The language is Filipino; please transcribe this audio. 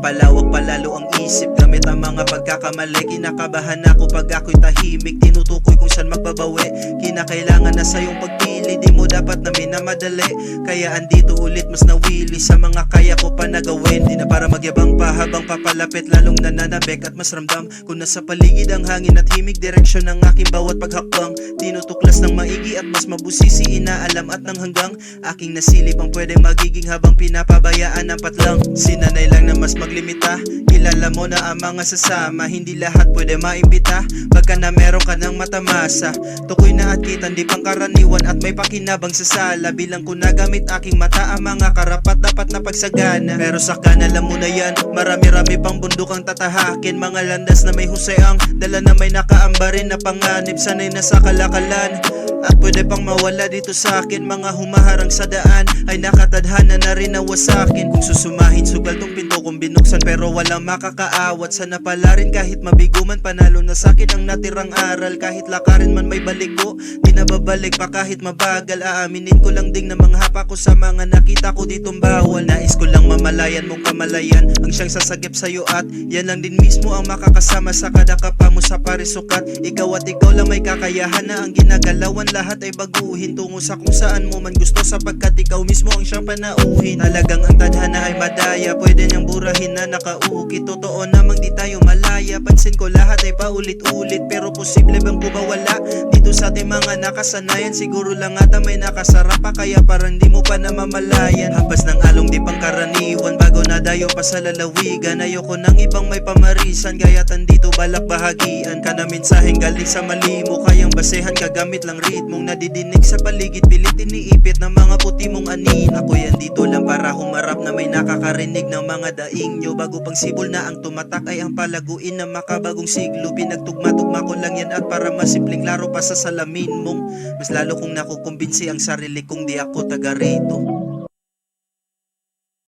Pinapalawak palalo ang isip gamit ang mga pagkakamali. Kinakabahan ako pag ako'y tahimik, tinutukoy kung saan magbabawi. Kinakailangan na sa iyong pagpili, di mo dapat na minamadali. Kaya andito ulit mas nawili sa mga kaya ko pa na gawin. Di na para magyabang pa habang papalapit, lalong nananabik at mas ramdam kung nasa paligid ang hangin at himig direksyon ng aking bawat paghakbang. Tinutuklas ng maigi at mas mabusisi, inaalam at nang hanggang aking nasilip ang pwedeng magiging habang pinapabayaan ang patlang. Sinanay lang na mas maglimita, kilala mo na ang mga sasama, hindi lahat pwede maimbita. Pagka na meron ka ng matamasa, tukoy na at kita di pang karaniwan at may pakinabang sa sala. Bilang ko nagamit aking mata ang mga karapat dapat na pagsagana. Pero saka na alam mo na yan, marami-rami pang bundok ang tatahakin. Mga landas na may husay ang dala na may nakaambarin na panganib. Sanay na sa kalakalan at pwede pang mawala dito sa akin. Mga humaharang sa daan ay nakatadhana na rin na wasakin. Kung susumahin sugal tong pinto kong binuksan pero walang makakaawat. Sana pala rin kahit mabigo man, panalo na sakin ang natirang aral. Kahit lakarin man may balik ko, di na babalik pa kahit mabagal. Aaminin ko lang ding na manghapa ko sa mga nakita ko ditong bawal. Nais ko lang mamalayan mong kamalayan ang siyang sasagip sa'yo at yan lang din mismo ang makakasama sa kada kapa mo sa parisukat. Ikaw at ikaw lang may kakayahan na ang ginagalawan lahat ay baguhin tungo sa kung saan mo man gusto, sapagkat ikaw mismo ang siyang panauhin. Talagang ang tadhana ay madaya, pwede niyang burahin na nakaukit. Totoo namang di tayo malaya, pansin ko lahat ay paulit-ulit. Pero posible bang kumawala dito sa ating mga nakasanayan? Siguro lang ata may nakasarap pa kaya parang di mo pa namamalayan. Hampas ng along di pang karaniwan bago nadayo pa sa lalawigan. Ayoko ng ibang may pamarisan kaya tandito balak bahagian ka na mensaheng galing sa malimo. Kayang basehan kagamit lang ritmong nadidinig sa paligid, pilit iniipit ng mga puti mong anin. Ako yan dito lang para humarap na may nakakarinig ng mga daing nyo. Bago pang sibol na ang tumatak ay ang palaguin ng makabagong siglo. Pinagtugma-tugma ko lang yan at para masimpleng laro pa sa salamin mong mas lalo kong nakukumbinsi ang sarili kong di ako taga rito.